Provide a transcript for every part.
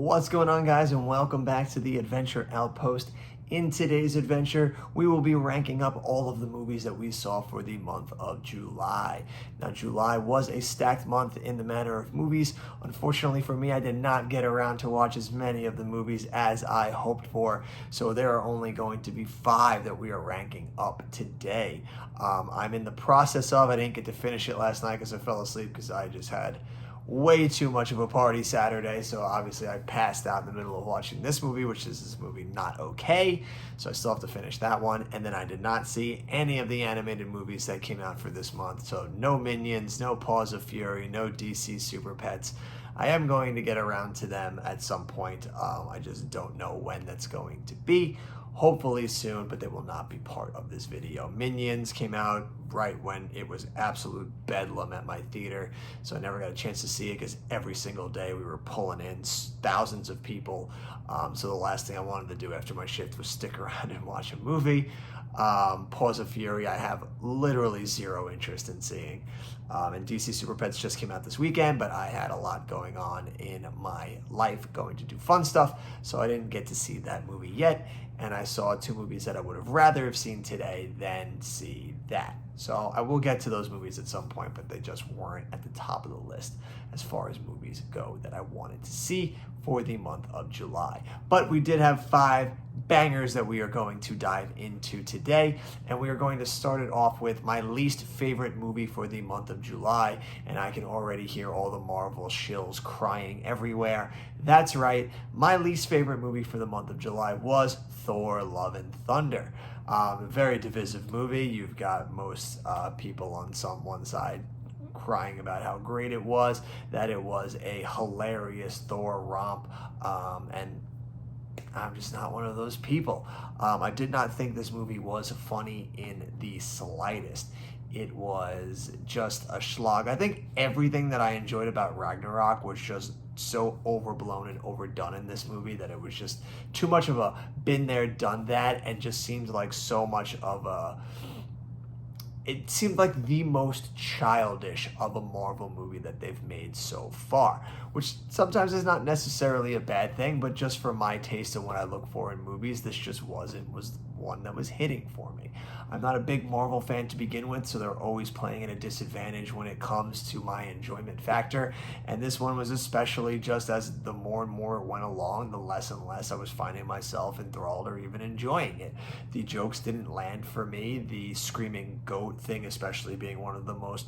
What's going on, guys, and welcome back to the Adventure Outpost. In today's adventure, we will be ranking up all of the movies that we saw for the month of July. Now, July was a stacked month in the manner of movies. Unfortunately for me, I did not get around to watch as many of the movies as I hoped for, so there are only going to be 5 that we are ranking up today. I'm in the process of, I didn't get to finish it last night because I fell asleep because I just had way too much of a party Saturday, so obviously I passed out in the middle of watching this movie, which is this movie Not Okay, so I still have to finish that one. And then I did not see any of the animated movies that came out for this month, so no Minions, no Paws of Fury, no DC Super Pets. I am going to get around to them at some point. I just don't know when that's going to be. Hopefully soon, but they will not be part of this video. Minions came out right when it was absolute bedlam at my theater, so I never got a chance to see it because every single day we were pulling in thousands of people. So the last thing I wanted to do after my shift was stick around and watch a movie. Paws of Fury, I have literally zero interest in seeing. And DC Super Pets just came out this weekend, but I had a lot going on in my life, going to do fun stuff, so I didn't get to see that movie yet. And I saw 2 movies that I would have rather have seen today than see that. So I will get to those movies at some point, but they just weren't at the top of the list as far as movies go that I wanted to see for the month of July. But we did have 5 bangers that we are going to dive into today, and we are going to start it off with my least favorite movie for the month of July, and I can already hear all the Marvel shills crying everywhere. That's right, my least favorite movie for the month of July was Thor: Love and Thunder. A very divisive movie. You've got most people on one side crying about how great it was, that it was a hilarious Thor romp, and I'm just not one of those people. I did not think this movie was funny in the slightest. It was just a slog. I think everything that I enjoyed about Ragnarok was just so overblown and overdone in this movie that it was just too much of a been there, done that, and just seemed like so much of a... It seemed like the most childish of a Marvel movie that they've made so far, which sometimes is not necessarily a bad thing, but just for my taste and what I look for in movies, this just was one that was hitting for me. I'm not a big Marvel fan to begin with, so they're always playing at a disadvantage when it comes to my enjoyment factor, and this one was especially just as the more and more it went along, the less and less I was finding myself enthralled or even enjoying it. The jokes didn't land for me, the screaming goat thing especially being one of the most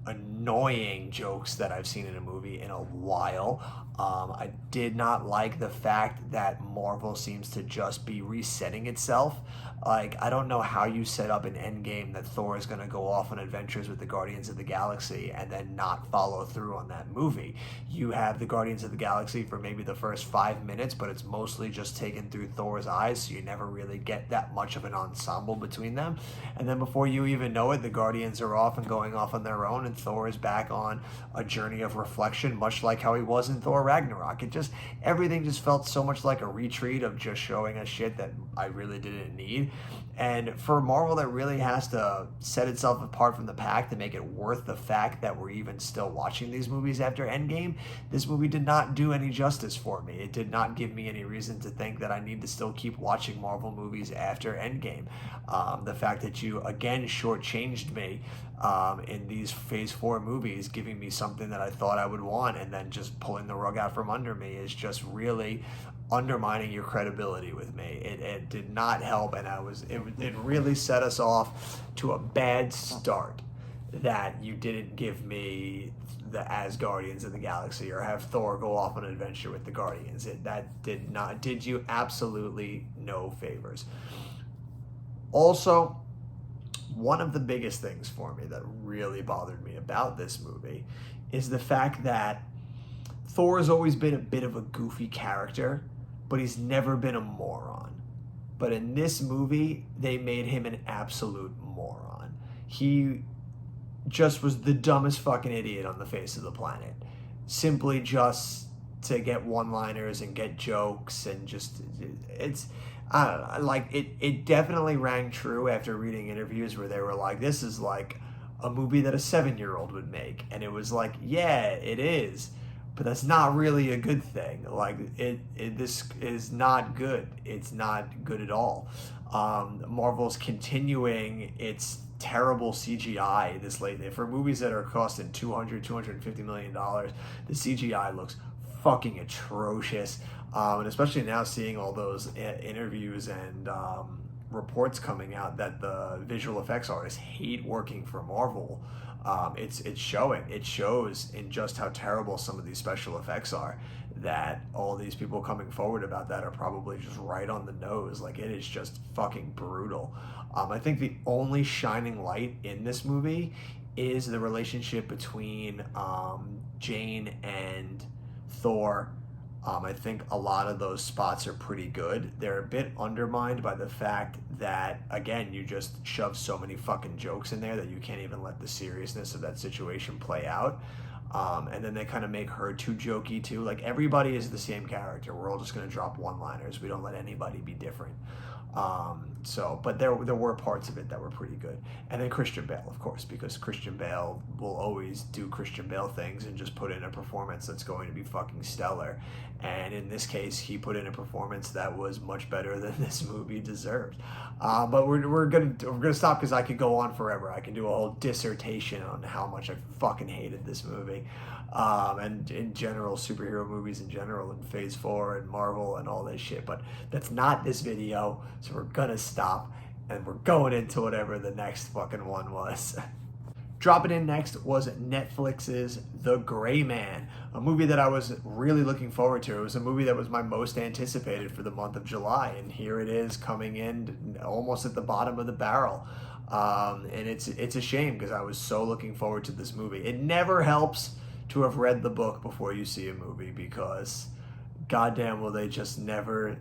annoying jokes that I've seen in a movie in a while. I did not like the fact that Marvel seems to just be resetting itself. Like, I don't know how you set up an Endgame that Thor is going to go off on adventures with the Guardians of the Galaxy and then not follow through on that movie. You have the Guardians of the Galaxy for maybe the first 5 minutes, but it's mostly just taken through Thor's eyes, so you never really get that much of an ensemble between them. And then before you even know it, the Guardians are off and going off on their own, and Thor is back on a journey of reflection, much like how he was in Thor Ragnarok. Everything just felt so much like a retreat of just showing us shit that I really didn't need. And for Marvel that really has to set itself apart from the pack to make it worth the fact that we're even still watching these movies after Endgame, this movie did not do any justice for me. It did not give me any reason to think that I need to still keep watching Marvel movies after Endgame. The fact that you, again, shortchanged me in these Phase 4 movies, giving me something that I thought I would want and then just pulling the rug out from under me is just really undermining your credibility with me. It did not help, and it really set us off to a bad start that you didn't give me the Asgardians of the Galaxy or have Thor go off on an adventure with the Guardians. That did you absolutely no favors. Also, one of the biggest things for me that really bothered me about this movie is the fact that Thor has always been a bit of a goofy character, but he's never been a moron. But in this movie, they made him an absolute moron. He just was the dumbest fucking idiot on the face of the planet. Simply just to get one-liners and get jokes and just, I don't know, like, it definitely rang true after reading interviews where they were like, this is like a movie that a 7-year-old would make. And it was like, yeah, it is. but that's not really a good thing. Like this is not good. It's not good at all. Marvel's continuing its terrible CGI this lately. For movies that are costing $250 million, the CGI looks fucking atrocious. And especially now seeing all those interviews and reports coming out that the visual effects artists hate working for Marvel. It's showing. It shows in just how terrible some of these special effects are, that all these people coming forward about that are probably just right on the nose. Like, it is just fucking brutal. I think the only shining light in this movie is the relationship between Jane and Thor. I think a lot of those spots are pretty good. They're a bit undermined by the fact that, again, you just shove so many fucking jokes in there that you can't even let the seriousness of that situation play out. And then they kind of make her too jokey too. Like, everybody is the same character. We're all just going to drop one-liners. We don't let anybody be different. But there were parts of it that were pretty good. And then Christian Bale, of course, because Christian Bale will always do Christian Bale things and just put in a performance that's going to be fucking stellar. And in this case, he put in a performance that was much better than this movie deserved. But we're gonna stop, because I could go on forever. I can do a whole dissertation on how much I fucking hated this movie. And in general, superhero movies in general, and Phase 4 and Marvel and all this shit. But that's not this video, so we're gonna stop, and we're going into whatever the next fucking one was. Dropping in next was Netflix's The Gray Man, a movie that I was really looking forward to. It was a movie that was my most anticipated for the month of July, and here it is coming in almost at the bottom of the barrel. And it's a shame, because I was so looking forward to this movie. It never helps to have read the book before you see a movie, because goddamn will they just never,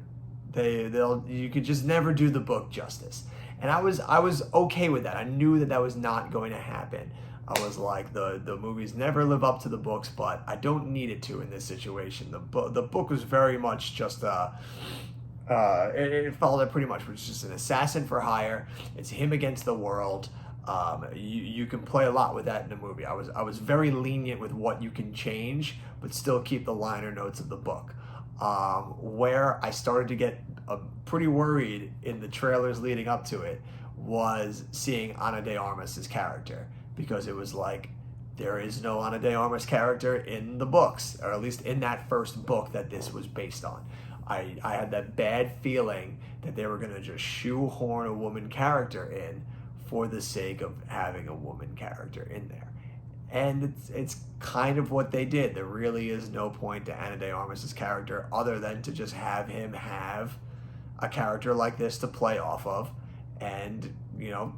you could just never do the book justice. And I was okay with that. I knew that was not going to happen. I was like, the movies never live up to the books, but I don't need it to in this situation. The book was very much just it followed it pretty much, which is just an assassin for hire. It's him against the world. You can play a lot with that in the movie. I was very lenient with what you can change, but still keep the liner notes of the book. Where I started to get pretty worried in the trailers leading up to it was seeing Ana de Armas' character, because it was like, there is no Ana de Armas character in the books, or at least in that first book that this was based on. I had that bad feeling that they were going to just shoehorn a woman character in for the sake of having a woman character in there. And it's kind of what they did. There really is no point to Ana de Armas' character other than to just have him have a character like this to play off of, and, you know,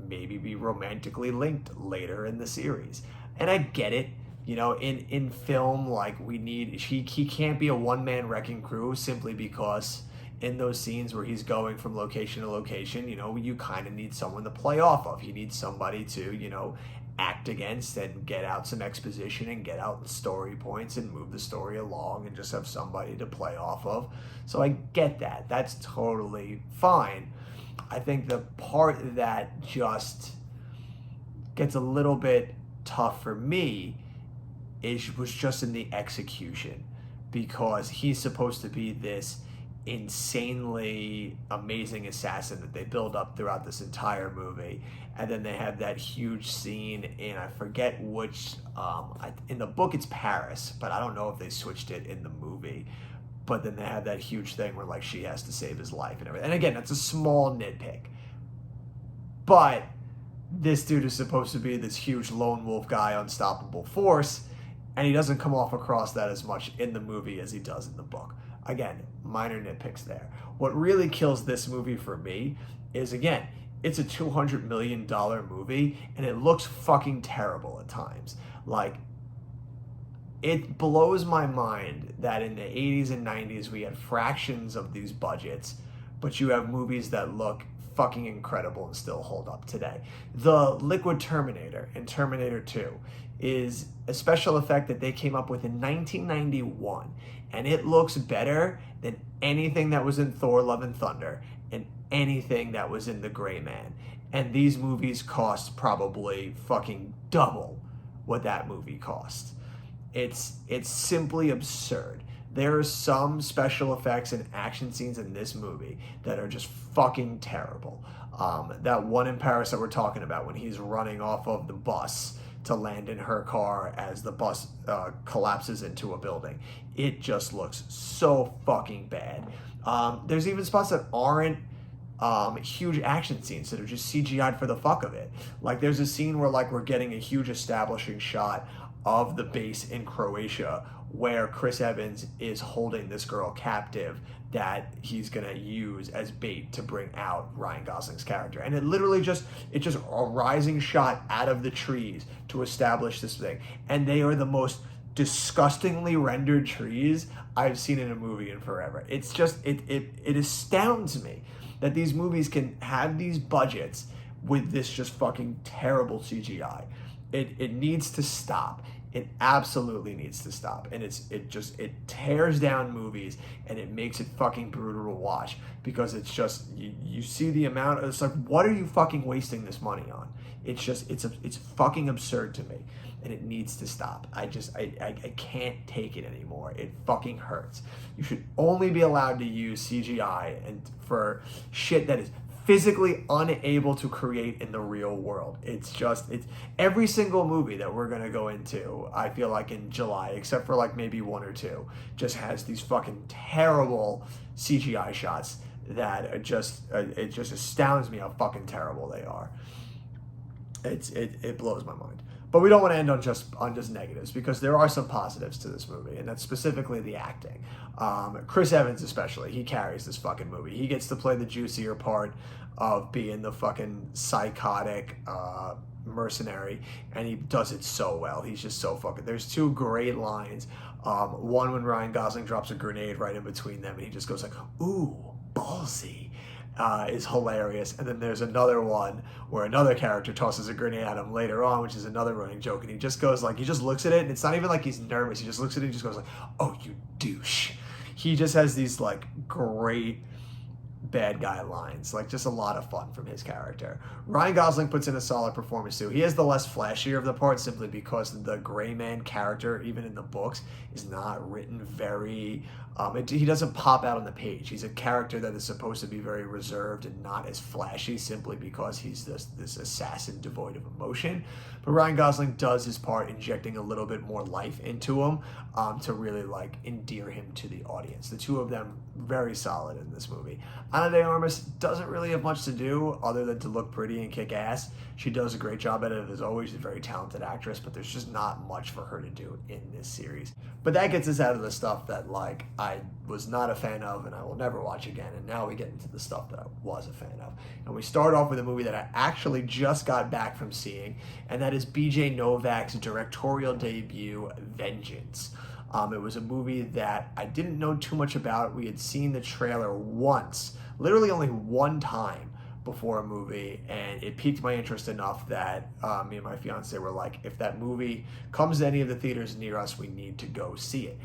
maybe be romantically linked later in the series. And I get it. You know, in film, like, he can't be a one-man wrecking crew, simply because in those scenes where he's going from location to location, you know, you kind of need someone to play off of. You need somebody to, you know, act against and get out some exposition and get out the story points and move the story along, and just have somebody to play off of. So I get that. That's totally fine. I think the part that just gets a little bit tough for me was just in the execution, because he's supposed to be this insanely amazing assassin that they build up throughout this entire movie, and then they have that huge scene in, I forget which, in the book it's Paris, but I don't know if they switched it in the movie. But then they have that huge thing where, like, she has to save his life and everything. And again, that's a small nitpick, but this dude is supposed to be this huge lone wolf guy, unstoppable force, and he doesn't come off across that as much in the movie as he does in the book. Again, minor nitpicks there. What really kills this movie for me is, again, it's a $200 million movie, and it looks fucking terrible at times. Like, it blows my mind that in the 80s and 90s we had fractions of these budgets, but you have movies that look fucking incredible and still hold up today. The Liquid Terminator in Terminator 2 is a special effect that they came up with in 1991, and it looks better than anything that was in Thor: Love and Thunder and anything that was in The Gray Man. And these movies cost probably fucking double what that movie cost. it's simply absurd. There are some special effects and action scenes in this movie that are just fucking terrible. That one in Paris that we're talking about when he's running off of the bus to land in her car as the bus collapses into a building. It just looks so fucking bad. There's even spots that aren't huge action scenes that are just CGI'd for the fuck of it. Like there's a scene where like we're getting a huge establishing shot of the base in Croatia where Chris Evans is holding this girl captive that he's gonna use as bait to bring out Ryan Gosling's character. And it's just a rising shot out of the trees to establish this thing. And they are the most disgustingly rendered trees I've seen in a movie in forever. It's just, it astounds me that these movies can have these budgets with this just fucking terrible CGI. It needs to stop. It absolutely needs to stop. And it tears down movies and it makes it fucking brutal to watch because it's just, you see the amount, it's like, what are you fucking wasting this money on? It's just, it's fucking absurd to me and it needs to stop. I can't take it anymore. It fucking hurts. You should only be allowed to use CGI and for shit that is physically unable to create in the real world. It's every single movie that we're gonna go into, I feel like in July, except for like maybe one or two, just has these fucking terrible CGI shots that are just, it just astounds me how fucking terrible they are. It blows my mind. But we don't want to end on just negatives because there are some positives to this movie, and that's specifically the acting. Chris Evans especially, he carries this fucking movie. He gets to play the juicier part of being the fucking psychotic mercenary, and he does it so well. He's just so fucking... There's two great lines. One when Ryan Gosling drops a grenade right in between them, and he just goes like, ooh, ballsy. Is hilarious. And then there's another one where another character tosses a grenade at him later on, which is another running joke, and he just goes like, he just looks at it, and it's not even like he's nervous, he just looks at it and just goes like, oh, you douche. He just has these like great bad guy lines, like just a lot of fun from his character. Ryan Gosling puts in a solid performance too. He has the less flashier of the part simply because the gray man character, even in the books, is not written very he doesn't pop out on the page. He's a character that is supposed to be very reserved and not as flashy simply because he's this assassin devoid of emotion. But Ryan Gosling does his part, injecting a little bit more life into him to really like endear him to the audience. The two of them very solid in this movie. Ana de Armas doesn't really have much to do other than to look pretty and kick ass. She does a great job at it as always. She's a very talented actress, but there's just not much for her to do in this series. But that gets us out of the stuff that like I was not a fan of and I will never watch again. And now we get into the stuff that I was a fan of. And we start off with a movie that I actually just got back from seeing, and that is BJ Novak's directorial debut, Vengeance. It was a movie that I didn't know too much about. We had seen the trailer once, literally only one time before a movie, and it piqued my interest enough that me and my fiance were like, if that movie comes to any of the theaters near us, we need to go see it.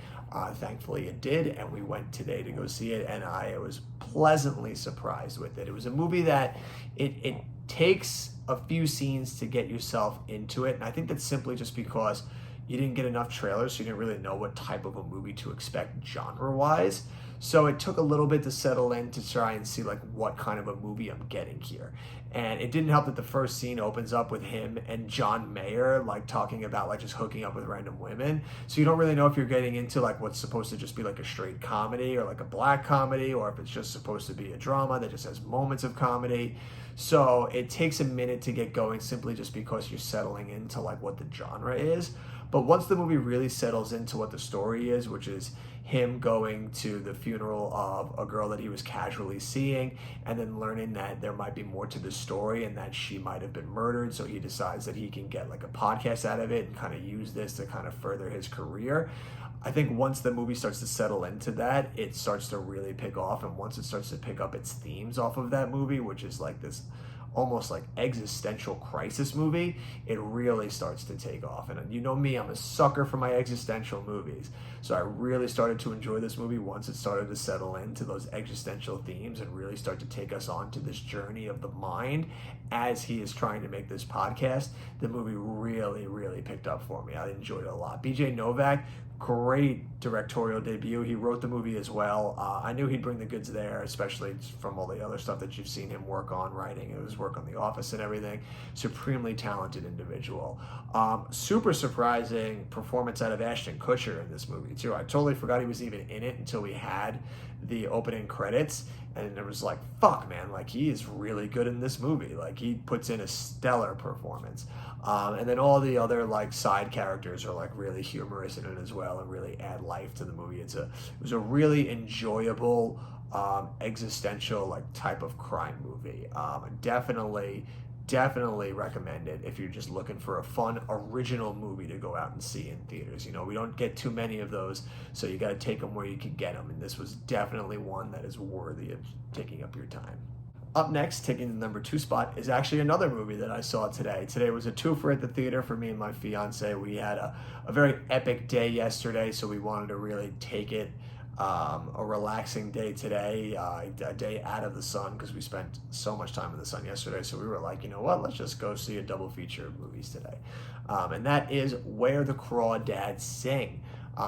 Thankfully it did, and we went today to go see it, and I was pleasantly surprised with it. It was a movie that it takes a few scenes to get yourself into it, and I think that's simply just because you didn't get enough trailers, so you didn't really know what type of a movie to expect genre-wise. So it took a little bit to settle in to try and see like what kind of a movie I'm getting here. And it didn't help that the first scene opens up with him and John Mayer like talking about like just hooking up with random women. So you don't really know if you're getting into like what's supposed to just be like a straight comedy or like a black comedy, or if it's just supposed to be a drama that just has moments of comedy. So it takes a minute to get going simply just because you're settling into like what the genre is. But once the movie really settles into what the story is, which is him going to the funeral of a girl that he was casually seeing and then learning that there might be more to the story and that she might have been murdered, so he decides that he can get like a podcast out of it and kind of use this to kind of further his career. I think once the movie starts to settle into that, it starts to really pick off, and once it starts to pick up its themes off of that movie, which is like this almost like existential crisis movie, it really starts to take off. And you know me, I'm a sucker for my existential movies. So I really started to enjoy this movie once it started to settle into those existential themes and really start to take us on to this journey of the mind as he is trying to make this podcast. The movie really, really picked up for me. I enjoyed it a lot. BJ Novak, great directorial debut. He wrote the movie as well. I knew he'd bring the goods there, especially from all the other stuff that you've seen him work on writing. It was work on The Office and everything. Supremely talented individual. Super surprising performance out of Ashton Kutcher in this movie too. I totally forgot he was even in it until we had the opening credits, and it was like, fuck, man, like he is really good in this movie. Like he puts in a stellar performance. And then all the other like side characters are like really humorous in it as well and really add life to the movie. It was a really enjoyable existential like type of crime movie. Definitely recommend it if you're just looking for a fun original movie to go out and see in theaters. You know, we don't get too many of those, so you got to take them where you can get them, and this was definitely one that is worthy of taking up your time. Up next, taking the number 2 spot, is actually another movie that I saw today. Today was a twofer at the theater for me and my fiance. We had a very epic day yesterday, so we wanted to really take it a relaxing day today, a day out of the sun, because we spent so much time in the sun yesterday. So we were like, you know what, let's just go see a double feature of movies today. And that is Where the Crawdads Sing.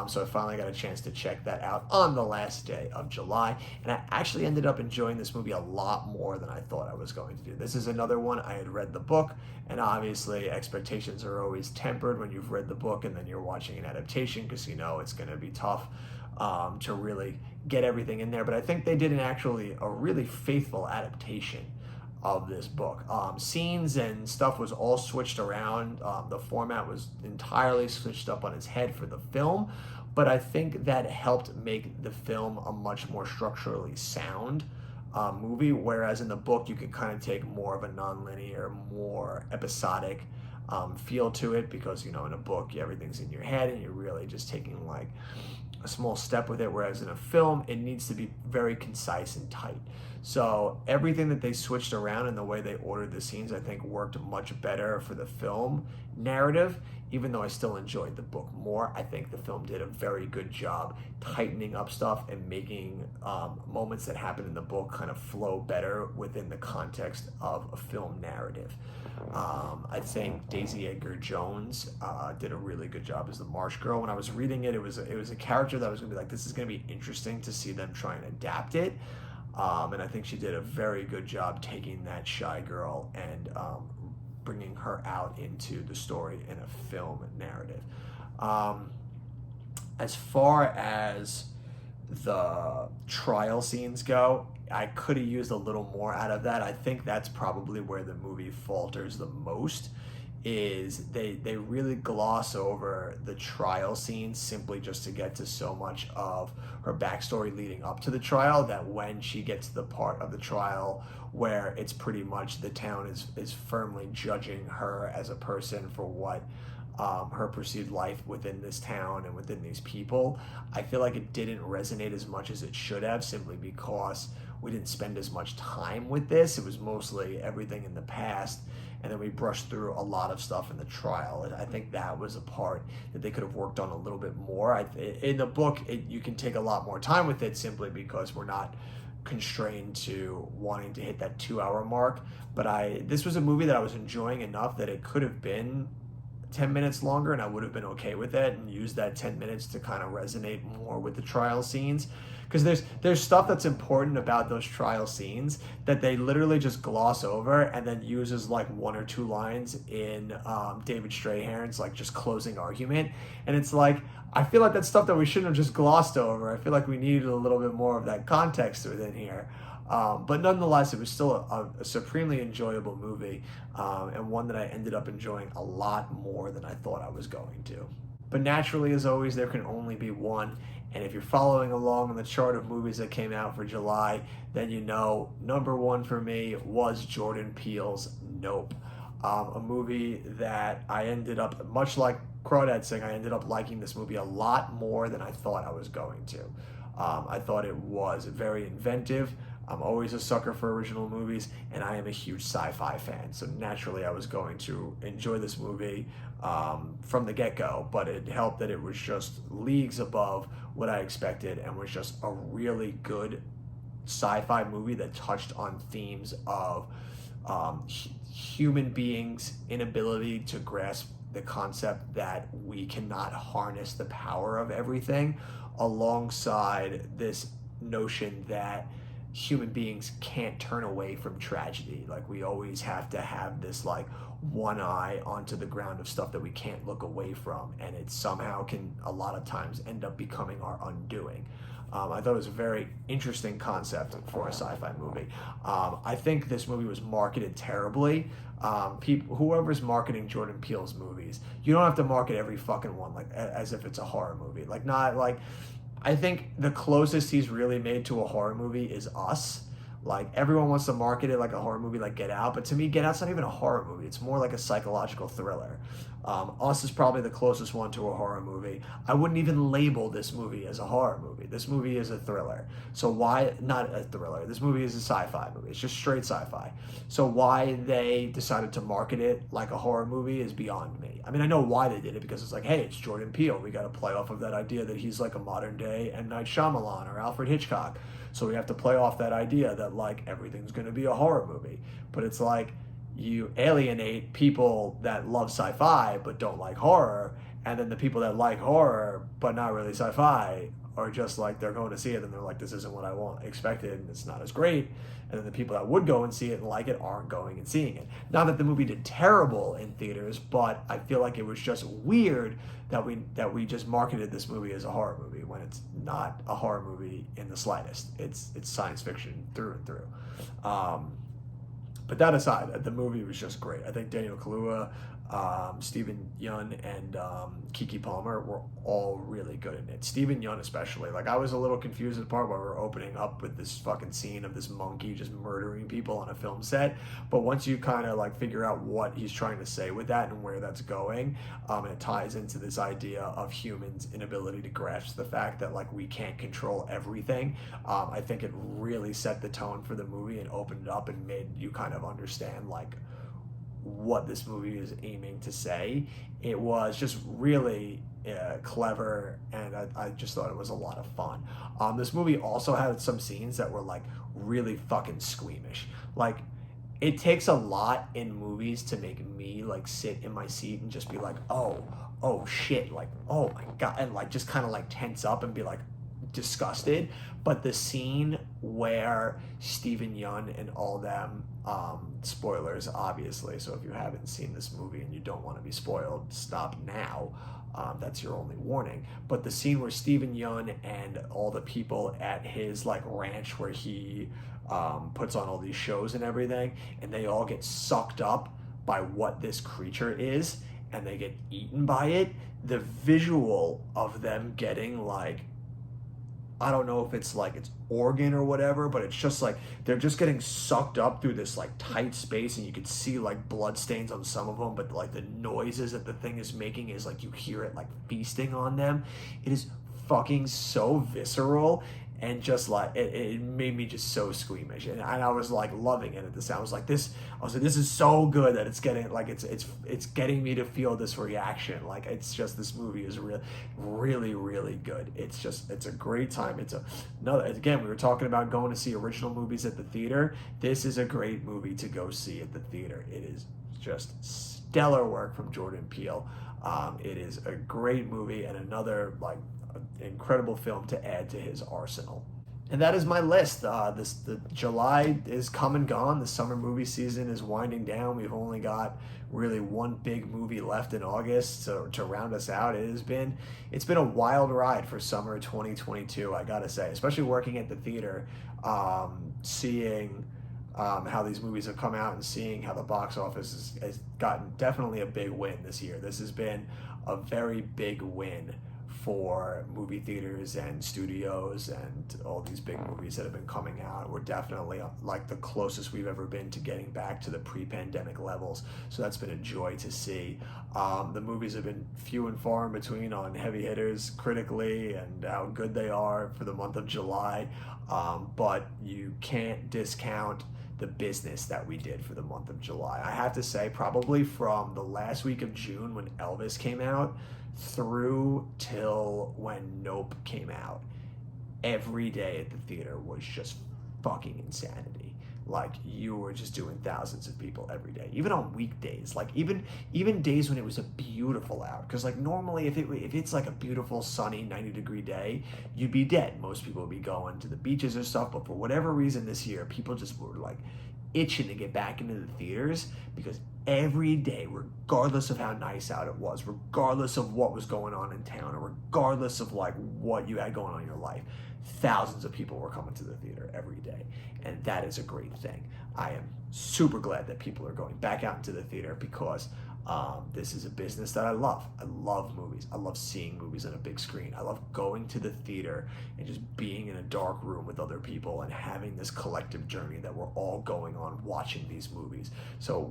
So I finally got a chance to check that out on the last day of July, and I actually ended up enjoying this movie a lot more than I thought I was going to do. This is another one. I had read the book, and obviously expectations are always tempered when you've read the book and then you're watching an adaptation, because you know it's going to be tough to really get everything in there. But I think they did a really faithful adaptation of this book. Scenes and stuff was all switched around. The format was entirely switched up on its head for the film, but I think that helped make the film a much more structurally sound movie, whereas in the book you could kind of take more of a non-linear, more episodic feel to it, because, you know, in a book everything's in your head and you're really just taking like a small step with it, whereas in a film it needs to be very concise and tight. So everything that they switched around and the way they ordered the scenes, I think worked much better for the film narrative. Even though I still enjoyed the book more, I think the film did a very good job tightening up stuff and making moments that happen in the book kind of flow better within the context of a film narrative. I think Daisy Edgar Jones did a really good job as the Marsh Girl. When I was reading it, it was a character that I was going to be like, this is going to be interesting to see them try and adapt it. And I think she did a very good job taking that shy girl and bringing her out into the story in a film narrative. As far as the trial scenes go, I could have used a little more out of that. I think that's probably where the movie falters the most, is they really gloss over the trial scenes simply just to get to so much of her backstory leading up to the trial, that when she gets to the part of the trial where it's pretty much the town is firmly judging her as a person for what her perceived life within this town and within these people, I feel like it didn't resonate as much as it should have, simply because we didn't spend as much time with this. It was mostly everything in the past, and then we brushed through a lot of stuff in the trial. And I think that was a part that they could have worked on a little bit more. In the book, you can take a lot more time with it simply because we're not constrained to wanting to hit that 2-hour mark. But this was a movie that I was enjoying enough that it could have been 10 minutes longer and I would have been okay with it, and use that 10 minutes to kind of resonate more with the trial scenes. Because there's stuff that's important about those trial scenes that they literally just gloss over and then uses like 1 or 2 lines in David Strahan's like just closing argument. And it's like, I feel like that's stuff that we shouldn't have just glossed over. I feel like we needed a little bit more of that context within here. But nonetheless, it was still a supremely enjoyable movie, and one that I ended up enjoying a lot more than I thought I was going to. But naturally, as always, there can only be one. And if you're following along on the chart of movies that came out for July, then you know number 1 for me was Jordan Peele's Nope. A movie that I ended up, much like Crawdads Sing, I ended up liking this movie a lot more than I thought I was going to. I thought it was very inventive. I'm always a sucker for original movies, and I am a huge sci-fi fan. So naturally, I was going to enjoy this movie from the get-go. But it helped that it was just leagues above what I expected, and was just a really good sci-fi movie that touched on themes of human beings' inability to grasp the concept that we cannot harness the power of everything, alongside this notion that human beings can't turn away from tragedy. Like, we always have to have this like one eye onto the ground of stuff that we can't look away from, and it somehow can a lot of times end up becoming our undoing. I thought it was a very interesting concept for a sci-fi movie. I think this movie was marketed terribly. Whoever's marketing Jordan Peele's movies, you don't have to market every fucking one like as if it's a horror movie. Like, not like, I think the closest he's really made to a horror movie is Us. Like, everyone wants to market it like a horror movie, like Get Out, but to me, Get Out's not even a horror movie. It's more like a psychological thriller. Us is probably the closest one to a horror movie. I wouldn't even label this movie as a horror movie. This movie is a thriller. So why not a thriller? This movie is a sci-fi movie. It's just straight sci-fi. So why they decided to market it like a horror movie is beyond me. I mean, I know why they did it, because it's like, hey, it's Jordan Peele. We got to play off of that idea that he's like a modern day M. Night Shyamalan or Alfred Hitchcock. So we have to play off that idea that like everything's going to be a horror movie. But it's like, you alienate people that love sci-fi but don't like horror, and then the people that like horror but not really sci-fi are just like, they're going to see it and they're like, this isn't what I expected, and it's not as great. And then the people that would go and see it and like it aren't going and seeing it. Not that the movie did terrible in theaters, but I feel like it was just weird that we just marketed this movie as a horror movie when it's not a horror movie in the slightest. It's science fiction through and through. But that aside, the movie was just great. I think Daniel Kaluuya, Stephen Yeun, and Keke Palmer were all really good in it. Stephen Yeun especially. Like, I was a little confused at the part where we're opening up with this fucking scene of this monkey just murdering people on a film set. But once you kind of like figure out what he's trying to say with that and where that's going, and it ties into this idea of humans' inability to grasp the fact that like we can't control everything. I think it really set the tone for the movie and opened it up and made you kind of understand like what this movie is aiming to say. It was just really clever, and I just thought it was a lot of fun. This movie also had some scenes that were like really fucking squeamish. Like, it takes a lot in movies to make me like sit in my seat and just be like, oh shit, like, oh my god, and like just kind of like tense up and be like disgusted. But the scene where Stephen Yeun and all them, spoilers obviously, so if you haven't seen this movie and you don't want to be spoiled, stop now. That's your only warning. But the scene where Stephen Yeun and all the people at his like ranch where he puts on all these shows and everything, and they all get sucked up by what this creature is and they get eaten by it, the visual of them getting like, I don't know if it's like it's organ or whatever, but it's just like they're just getting sucked up through this like tight space, and you can see like blood stains on some of them, but like the noises that the thing is making is like you hear it like feasting on them. It is fucking so visceral, and just like it made me just so squeamish, and I was like loving it at the sound. I was like, this is so good that it's getting like it's getting me to feel this reaction. Like, it's just, this movie is really good. It's a great time. Again, we were talking about going to see original movies at the theater. This is a great movie to go see at the theater. It is just stellar work from Jordan Peele. It is a great movie and another like incredible film to add to his arsenal. And that is my list. The July is come and gone. The summer movie season is winding down. We've only got really one big movie left in August to round us out. It's been a wild ride for summer 2022, I gotta say, especially working at the theater, seeing how these movies have come out and seeing how the box office has gotten definitely a big win this year. This has been a very big win for movie theaters and studios and all these big movies that have been coming out. We're definitely like the closest we've ever been to getting back to the pre-pandemic levels. So that's been a joy to see. The movies have been few and far in between on heavy hitters critically and how good they are for the month of July. But you can't discount the business that we did for the month of July. I have to say, probably from the last week of June when Elvis came out through till when Nope came out, every day at the theater was just fucking insanity. Like, you were just doing thousands of people every day, even on weekdays. Like, even days when it was a beautiful out, because like normally if it's like a beautiful sunny 90-degree day, you'd be dead. Most people would be going to the beaches or stuff, but for whatever reason this year, people just were like itching to get back into the theaters, because every day, regardless of how nice out it was, regardless of what was going on in town, or regardless of like what you had going on in your life, thousands of people were coming to the theater every day. And that is a great thing. I am super glad that people are going back out into the theater, because this is a business that I love. I love movies. I love seeing movies on a big screen. I love going to the theater and just being in a dark room with other people and having this collective journey that we're all going on watching these movies. So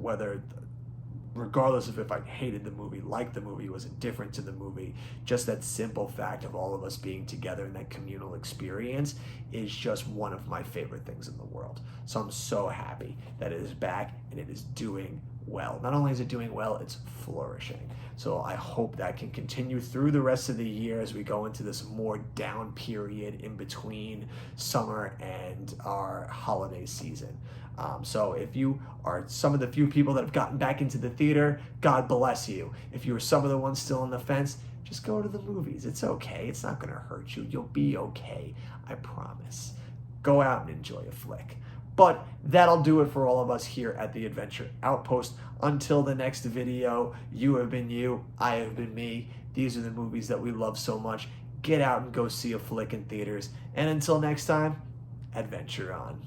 regardless of if I hated the movie, liked the movie, was indifferent to the movie, just that simple fact of all of us being together in that communal experience is just one of my favorite things in the world. So I'm so happy that it is back and it is doing well. Not only is it doing well, it's flourishing. So I hope that can continue through the rest of the year as we go into this more down period in between summer and our holiday season. So if you are some of the few people that have gotten back into the theater, God bless you. If you're some of the ones still on the fence, just go to the movies. It's okay. It's not going to hurt you. You'll be okay. I promise. Go out and enjoy a flick. But that'll do it for all of us here at the Adventure Outpost. Until the next video, you have been you, I have been me. These are the movies that we love so much. Get out and go see a flick in theaters. And until next time, adventure on.